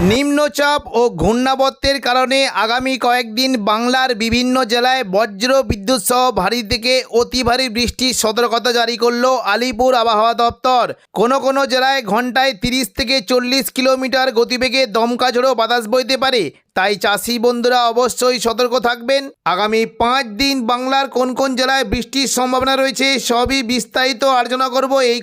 নিম্নচাপ ও ঘূর্ণাবর্তের কারণে আগামী কয়েকদিন বাংলার বিভিন্ন জেলায় বজ্র বিদ্যুৎ সহ ভারী থেকে অতি ভারী বৃষ্টির সতর্কতা জারি করলো আলিপুর আবহাওয়া দপ্তর। কোনো জেলায় ঘন্টায় 30 থেকে 40 কিলোমিটার গতিবেগে দমকা ঝোড়ো বাতাস বইতে পারে, তাই চাষি বন্ধুরা অবশ্যই সতর্ক থাকবেন। আগামী 5 দিন বাংলার কোন জেলায় বৃষ্টির সম্ভাবনা রয়েছে সবই বিস্তারিত আলোচনা করব এই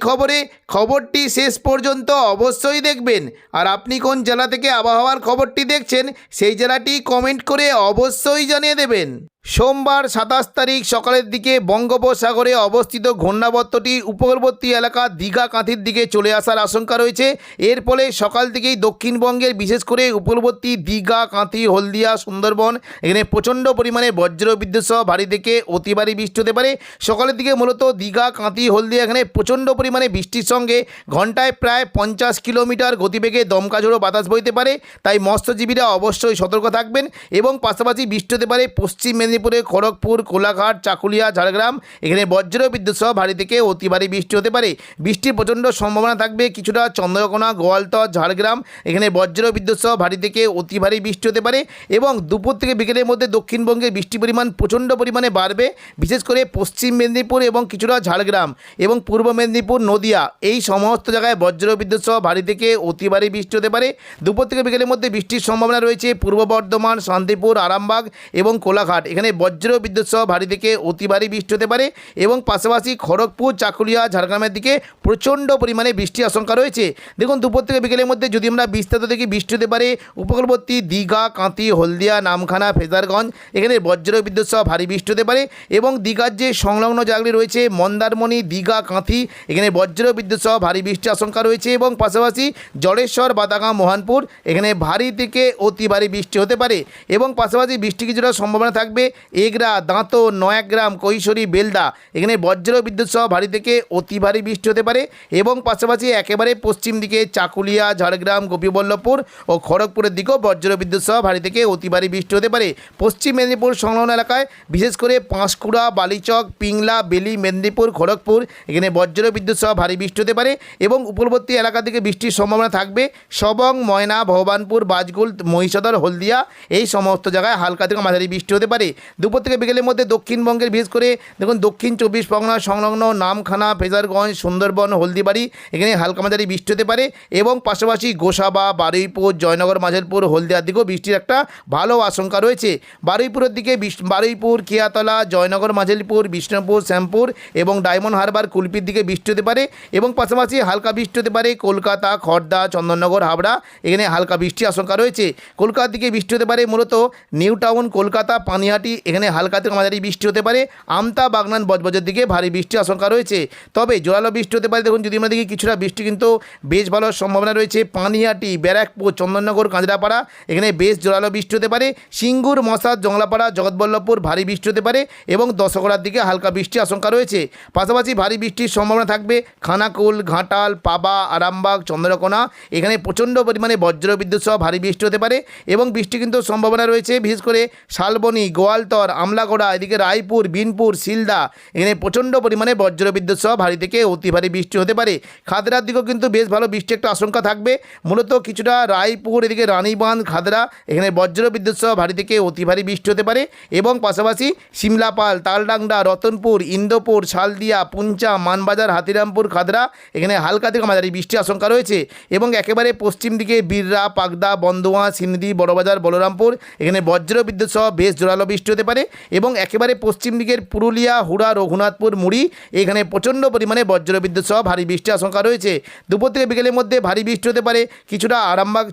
খবরটি শেষ পর্যন্ত অবশ্যই দেখবেন। আর আপনি কোন জেলা থেকে আবহাওয়ার খবরটি দেখছেন সেই জেলাটি কমেন্ট করে অবশ্যই জানিয়ে দেবেন। সোমবার 27 তারিখ সকালের দিকে বঙ্গোপসাগরে অবস্থিত ঘূর্ণাবর্তটি উপকূলবর্তী এলাকা দীঘা কাঁথির দিকে চলে আসার আশঙ্কা রয়েছে। এর ফলে সকাল থেকেই দক্ষিণবঙ্গের বিশেষ করে উপকূলবর্তী দীঘা, কাঁথি, হলদিয়া, সুন্দরবন এখানে প্রচণ্ড পরিমাণে বজ্র বিদ্যুৎ সহ ভারী থেকে অতি ভারী বৃষ্টি হতে পারে। সকালের দিকে মূলত দীঘা, কাঁথি, হলদিয়া এখানে প্রচণ্ড পরিমাণে বৃষ্টির সঙ্গে ঘন্টায় প্রায় 50 কিলোমিটার গতিবেগে দমকা ঝোড়ো বাতাস বইতে পারে, তাই মৎস্যজীবীরা অবশ্যই সতর্ক থাকবেন। এবং পাশাপাশি বৃষ্টি হতে পারে পশ্চিম মেদিনীপুরে খড়গপুর, কোলাঘাট, চাকুলিয়া, ঝাড়গ্রাম এখানে বজ্র বিদ্যুৎ সহ ভারী থেকে অতি ভারী বৃষ্টি হতে পারে। বৃষ্টির প্রচণ্ড সম্ভাবনা থাকবে কিছুটা চন্দ্রকোনা, গোয়ালতর, ঝাড়গ্রাম এখানে বজ্র বিদ্যুৎ সহ ভারী থেকে অতি ভারী বৃষ্টি হতে পারে। এবং দুপুর থেকে বিকেলের মধ্যে দক্ষিণবঙ্গে বৃষ্টির পরিমাণ প্রচণ্ড পরিমাণে বাড়বে, বিশেষ করে পশ্চিম মেদিনীপুর এবং কিছুটা ঝাড়গ্রাম এবং পূর্ব মেদিনীপুর, নদিয়া এই সমস্ত জায়গায় বজ্র বিদ্যুৎ সহ ভারী থেকে অতি ভারী বৃষ্টি হতে পারে। দুপুর থেকে বিকেলের মধ্যে বৃষ্টির সম্ভাবনা রয়েছে পূর্ব বর্ধমান, শান্তিপুর, আরামবাগ এবং কোলাঘাট এখানে বজ্র বিদ্যুৎ সহ ভারী থেকে অতি ভারী বৃষ্টি হতে পারে। এবং পাশাপাশি খড়গপুর, চাকুলিয়া, ঝাড়গ্রামের দিকে প্রচণ্ড পরিমাণে বৃষ্টির আশঙ্কা রয়েছে। দেখুন দুপুর থেকে বিকেলের মধ্যে যদি আমরা বিস্তারিত দেখি বৃষ্টি হতে পারে উপকূলবর্তী দীঘা, কাঁথি, হলদিয়া, নামখানা, ফেজারগঞ্জ এখানে বজ্র বিদ্যুৎ সহ ভারী বৃষ্টি হতে পারে। এবং দীঘার যে সংলগ্ন জায়গাগুলি রয়েছে মন্দারমণি, দীঘা, কাঁথি এখানে বজ্র বিদ্যুৎ সহ ভারী বৃষ্টির আশঙ্কা রয়েছে। এবং পাশাপাশি জলেশ্বর, বাদাগাঁ, মোহনপুর এখানে ভারী থেকে অতি ভারী বৃষ্টি হতে পারে। এবং পাশাপাশি বৃষ্টি কিছুটা সম্ভাবনা থাকবে এগরা, দাঁতো, নয়াগ্রাম, কৈশোরী, বেলদা এখানে বজ্র বিদ্যুৎ সহ ভারী থেকে অতি ভারী বৃষ্টি হতে পারে। এবং পাশাপাশি একেবারে পশ্চিম দিকে চাকুলিয়া, ঝাড়গ্রাম, গোপীবল্লভপুর ও খড়গপুরের দিকেও বজ্র বিদ্যুৎ সহ ভারী থেকে অতি ভারী বৃষ্টি হতে পারে। পশ্চিম মেদিনীপুর সংলগ্ন এলাকায় বিশেষ করে পাঁশকুড়া, বালিচক, পিংলা, বেলি, মেদিনীপুর, খড়গপুর এখানে বজ্র বিদ্যুৎ সহ ভারী বৃষ্টি হতে পারে। এবং উপকূলবর্তী এলাকা থেকে বৃষ্টির সম্ভাবনা থাকবে সবং, ময়না, ভবানপুর, বাজগুল, মহিষাদল, হলদিয়া এই সমস্ত জায়গায় হালকা থেকে মাঝারি বৃষ্টি হতে পারে। দুপুর থেকে বিকেলের মধ্যে দক্ষিণবঙ্গের বিশেষ করে দেখুন দক্ষিণ 24 পরগনা সংলগ্ন নামখানা, ফেজারগঞ্জ, সুন্দরবন, হলদিবাড়ি এখানে হালকা মাঝারি বৃষ্টি হতে পারে। এবং পাশাপাশি গোসাবা, বারুইপুর, জয়নগর, মাঝেরপুর, হলদিয়ার দিকেও বৃষ্টির একটা ভালো আশঙ্কা রয়েছে। বারুইপুরের দিকে বারুইপুর, কিয়াতলা, জয়নগর, মাঝেরপুর, বিষ্ণুপুর, শ্যামপুর এবং ডায়মন্ড হারবার, কুলপির দিকে বৃষ্টি হতে পারে। এবং পাশাপাশি হালকা বৃষ্টি হতে পারে কলকাতা, খড়দা, চন্দননগর, হাবড়া এখানে হালকা বৃষ্টির আশঙ্কা রয়েছে। কলকাতার দিকে বৃষ্টি হতে পারে মূলত নিউ টাউন, কলকাতা, পানিহাটি এখানে হালকা থেকে মাঝারি বৃষ্টি হতে পারে। আমতা, বাগনান, বজবজের দিকে ভারী বৃষ্টির আশঙ্কা রয়েছে। তবে জোরালো বৃষ্টি হতে পারে। দেখুন যদি আমরা দেখি কিছুটা বৃষ্টি কিন্তু বেশ ভালো সম্ভাবনা রয়েছে পানিহাটি, ব্যারাকপুর, চন্দননগর, কাঁচরাপাড়া এখানে বেশ জোরালো বৃষ্টি হতে পারে। সিঙ্গুর, মশাদ, জংলাপাড়া, জগৎবল্লভপুর ভারী বৃষ্টি হতে পারে। এবং দশকড়ার দিকে হালকা বৃষ্টির আশঙ্কা রয়েছে। পাশাপাশি ভারী বৃষ্টির সম্ভাবনা থাকবে খানাকুল, ঘাটাল, পাবা, আরামবাগ, চন্দ্রকোনা এখানে প্রচণ্ড পরিমাণে বজ্র বিদ্যুৎ সহ ভারী বৃষ্টি হতে পারে। এবং বৃষ্টি কিন্তু সম্ভাবনা রয়েছে বিশেষ করে শালবনী, গোয়ালতর, আমলাগোড়া এদিকে রায়পুর, বিনপুর, শিলদা এখানে প্রচণ্ড পরিমাণে বজ্র বিদ্যুৎ সহ ভারী থেকে অতি ভারী বৃষ্টি হতে পারে। খাদরার দিকেও কিন্তু বেশ ভালো বৃষ্টির একটা আশঙ্কা থাকবে মূলত কিছুটা রায়পুর এদিকে রানীবাঁধ, খাদরা এখানে বজ্র বিদ্যুৎ সহ ভারী থেকে অতি ভারী বৃষ্টি হতে পারে। এবং পাশাপাশি সিমলাপাল, তালডাংরা, রতনপুর, ইন্দোপুর, শালদিয়া, পুঞ্চা, মানবাজার, হাতিরামপুর, খাদরা এখানে হালকা থেকে মাঝারি বৃষ্টির আশঙ্কা রয়েছে। এবং একেবারে পশ্চিম দিকে বীররা, পাগদা, বন্দোয়া, সিন্দি, বড়বাজার, বলরামপুর এখানে বজ্র বিদ্যুৎ সহ বেশ জোরালো বৃষ্টি হতে পারে। এবং একেবারে পশ্চিম দিকের পুরুলিয়া, হুড়া, রঘুনাথপুর, মুড়ি এখানে প্রচণ্ড পরিমাণে বজ্র বিদ্যুৎ সহ ভারী বৃষ্টির আশঙ্কা রয়েছে। দুপুর থেকে বিকেলের মধ্যে ভারী বৃষ্টি হতে পারে কিছুটা আরামবাগ,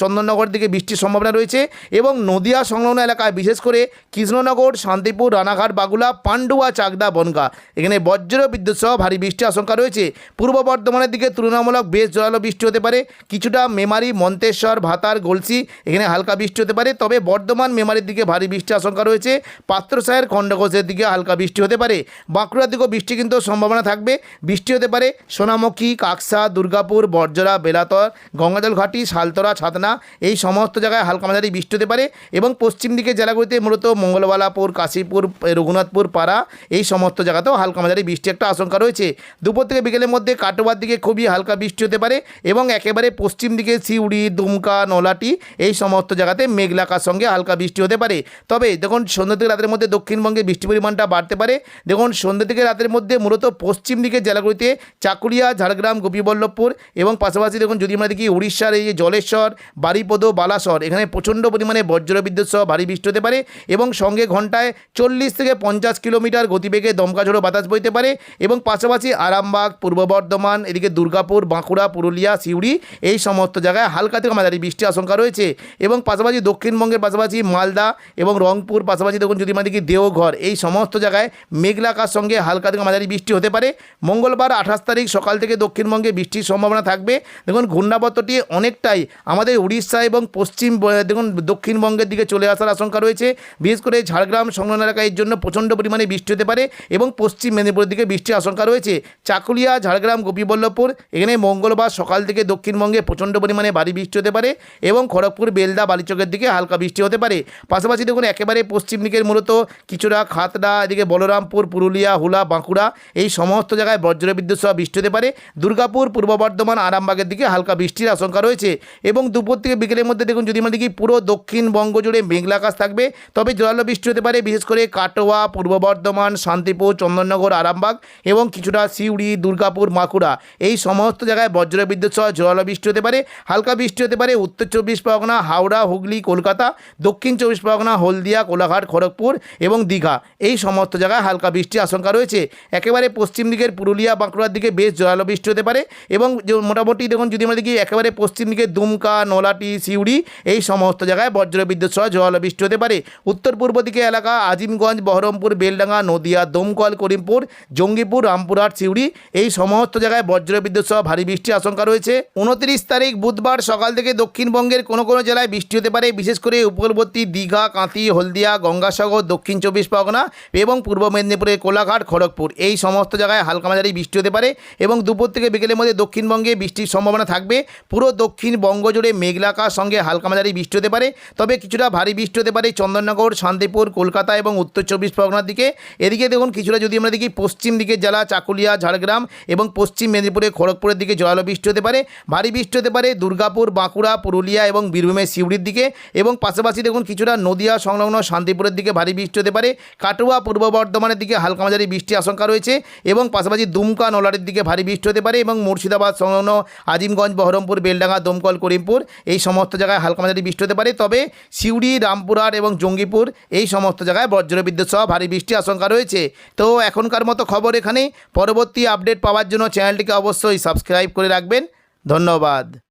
চন্দননগর দিকে বৃষ্টির সম্ভাবনা রয়েছে। এবং নদিয়া সংলগ্ন এলাকায় বিশেষ করে কৃষ্ণনগর, শান্তিপুর, রানাঘাট, বাগুলা, পান্ডুয়া, চাকদা, বনগা এখানে বজ্র বিদ্যুৎ সহ ভারী বৃষ্টির আশঙ্কা রয়েছে। পূর্ব বর্ধমানের দিকে তুলনামূলক বেশ জোরালো বৃষ্টি হতে পারে কিছুটা মেমারি, মন্তেশ্বর, ভাতার, গলসি এখানে হালকা বৃষ্টি হতে পারে। তবে বর্ধমান, মেমারির দিকে ভারী বৃষ্টির আশঙ্কা আশঙ্কা রয়েছে। পাত্রসাহের খণ্ডঘোষের দিকে হালকা বৃষ্টি হতে পারে। বাঁকুড়ার দিকেও বৃষ্টি কিন্তু সম্ভাবনা থাকবে। বৃষ্টি হতে পারে সোনামুখী, কাকসা, দুর্গাপুর, বরজরা, বেলাতর, গঙ্গাজল ঘাটি, শালতরা, ছাতনা এই সমস্ত জায়গায় হালকা মাঝারি বৃষ্টি হতে পারে। এবং পশ্চিম দিকে জেলাগুলিতে মূলত মঙ্গলবালাপুর, কাশীপুর, রঘুনাথপুর, পাড়া এই সমস্ত জায়গাতেও হালকা মাঝারি বৃষ্টি একটা আশঙ্কা রয়েছে। দুপুর থেকে বিকেলের মধ্যে কাটোয়ার দিকে খুবই হালকা বৃষ্টি হতে পারে এবং একেবারে পশ্চিম দিকে সিউড়ি, দুমকা, নলাটি এই সমস্ত জায়গাতে মেঘলা আকাশের সঙ্গে হালকা বৃষ্টি হতে পারে। তবে দেখুন সন্ধ্যা থেকে রাতের মধ্যে দক্ষিণবঙ্গে বৃষ্টির পরিমাণটা বাড়তে পারে। দেখুন সন্ধ্যা থেকে রাতের মধ্যে মূলত পশ্চিম দিকের জেলাগুলিতে চাকুলিয়া, ঝাড়গ্রাম, গোপীবল্লভপুর এবং পাশাপাশি দেখুন যদি আমরা দেখি উড়িষ্যার এই যে জলেশ্বর, বারিপদ, বালাসর এখানে প্রচণ্ড পরিমাণে বজ্রবিদ্যুৎ সহ ভারী বৃষ্টি হতে পারে এবং সঙ্গে ঘন্টায় 40 থেকে 50 কিলোমিটার গতিবেগে দমকা ঝোড়ো বাতাস বইতে পারে। এবং পাশাপাশি আরামবাগ, পূর্ব বর্ধমান, এদিকে দুর্গাপুর, বাঁকুড়া, পুরুলিয়া, সিউড়ি এই সমস্ত জায়গায় হালকা থেকে মাঝারি বৃষ্টির আশঙ্কা রয়েছে। এবং পাশাপাশি দক্ষিণবঙ্গের পাশাপাশি মালদা এবং রংপুর, পাশাপাশি দেখুন যদি আমরা দেখি দেওঘর এই সমস্ত জায়গায় মেঘলা আকাশের সঙ্গে হালকা থেকে মাঝারি বৃষ্টি হতে পারে। মঙ্গলবার 28 তারিখ সকাল থেকে দক্ষিণবঙ্গে বৃষ্টির সম্ভাবনা থাকবে। দেখুন ঘূর্ণাবর্তটি অনেকটাই আমাদের উড়িষ্যা এবং পশ্চিম দেখুন দক্ষিণবঙ্গের দিকে চলে আসার আশঙ্কা রয়েছে। বিশেষ করে ঝাড়গ্রাম সংলগ্ন এলাকায় এর জন্য প্রচণ্ড পরিমাণে বৃষ্টি হতে পারে এবং পশ্চিম মেদিনীপুরের দিকে বৃষ্টির আশঙ্কা রয়েছে। চাকুলিয়া, ঝাড়গ্রাম, গোপীবল্লভপুর এখানে মঙ্গলবার সকাল থেকে দক্ষিণবঙ্গে প্রচণ্ড পরিমাণে ভারী বৃষ্টি হতে পারে এবং খড়গপুর, বেলদা, বালিচকের দিকে হালকা বৃষ্টি হতে পারে। পাশাপাশি দেখুন একেবারে পশ্চিম দিকের মূলত কিছুটা খাতড়া, এদিকে বলরামপুর, পুরুলিয়া, হুলা, বাঁকুড়া এই সমস্ত জায়গায় বজ্রবিদ্যুৎ সহ বৃষ্টি হতে পারে। দুর্গাপুর, পূর্ব বর্ধমান, আরামবাগের দিকে হালকা বৃষ্টির আশঙ্কা রয়েছে। এবং দুপুর থেকে বিকেলের মধ্যে দেখুন যদি আমরা দেখি পুরো দক্ষিণবঙ্গ জুড়ে মেঘলা আকাশ থাকবে। তবে জোরালো বৃষ্টি হতে পারে বিশেষ করে কাটোয়া, পূর্ব বর্ধমান, শান্তিপুর, চন্দননগর, আরামবাগ এবং কিছুটা সিউড়ি, দুর্গাপুর, বাঁকুড়া এই সমস্ত জায়গায় বজ্রবিদ্যুৎ সহ জোরালো বৃষ্টি হতে পারে। হালকা বৃষ্টি হতে পারে উত্তর 24 পরগনা, হাওড়া, হুগলি, কলকাতা, দক্ষিণ 24 পরগনা, হলদিয়া, কোলাঘাট, খড়গপুর এবং দীঘা এই সমস্ত জায়গায় হালকা বৃষ্টির আশঙ্কা রয়েছে। একেবারে পশ্চিম দিকের পুরুলিয়া, বাঁকুড়ার দিকে বেশ জোরালো বৃষ্টি হতে পারে এবং মোটামুটি দেখুন যদি আমরা দেখি একেবারে পশ্চিম দিকে দুমকা, নলাটি, সিউড়ি এই সমস্ত জায়গায় বজ্রবিদ্যুৎ সহ জোরালো বৃষ্টি হতে পারে। উত্তর পূর্ব দিকে এলাকা আজিমগঞ্জ, বহরমপুর, বেলডাঙ্গা, নদিয়া, দমকল, করিমপুর, জঙ্গিপুর, রামপুরহাট, সিউড়ি এই সমস্ত জায়গায় বজ্রবিদ্যুৎ সহ ভারী বৃষ্টির আশঙ্কা রয়েছে। 29 তারিখ বুধবার সকাল থেকে দক্ষিণবঙ্গের কোনো কোনো জেলায় বৃষ্টি হতে পারে বিশেষ করে উপকূলবর্তী দীঘা, কাঁথি, হলদিয়া, গঙ্গাসাগর, দক্ষিণ 24 পরগনা এবং পূর্ব মেদিনীপুরের কোলাঘাট, খড়গপুর এই সমস্ত জায়গায় হালকা মাঝারি বৃষ্টি হতে পারে। এবং দুপুর থেকে বিকেলের মধ্যে দক্ষিণবঙ্গে বৃষ্টির সম্ভাবনা থাকবে। পুরো দক্ষিণবঙ্গ জুড়ে মেঘলা আকাশ সঙ্গে হালকা মাঝারি বৃষ্টি হতে পারে। তবে কিছুটা ভারী বৃষ্টি হতে পারে চন্দননগর, শান্তিপুর, কলকাতা এবং উত্তর 24 পরগনার দিকে। এদিকে দেখুন কিছুটা যদি আমরা দেখি পশ্চিম দিকের জেলা চাকুলিয়া, ঝাড়গ্রাম এবং পশ্চিম মেদিনীপুরের খড়গপুরের দিকে জোরালো বৃষ্টি হতে পারে। ভারী বৃষ্টি হতে পারে দুর্গাপুর, বাঁকুড়া, পুরুলিয়া এবং বীরভূমের সিউড়ির দিকে। এবং পাশাপাশি দেখুন কিছুটা নদিয়া সংলগ্ন শান্তিপুরের দিকে ভারী বৃষ্টি হতে পারে। কাটোয়া, পূর্ব বর্ধমানের দিকে হালকা মাঝারি বৃষ্টির আশঙ্কা রয়েছে এবং পাশাপাশি দুমকা, নলাটির দিকে ভারী বৃষ্টি হতে পারে এবং মুর্শিদাবাদ সংলগ্ন আজিমগঞ্জ, বহরমপুর, বেলডাঙ্গা, দমকল, করিমপুর এই সমস্ত জায়গায় হালকা মাঝারি বৃষ্টি হতে পারে। তবে সিউড়ি, রামপুরহাট এবং জঙ্গিপুর এই সমস্ত জায়গায় বজ্রবিদ্যুৎ সহ ভারী বৃষ্টির আশঙ্কা রয়েছে। তো এখনকার মতো খবর এখানেই। পরবর্তী আপডেট পাওয়ার জন্য চ্যানেলটিকে অবশ্যই সাবস্ক্রাইব করে রাখবেন। ধন্যবাদ।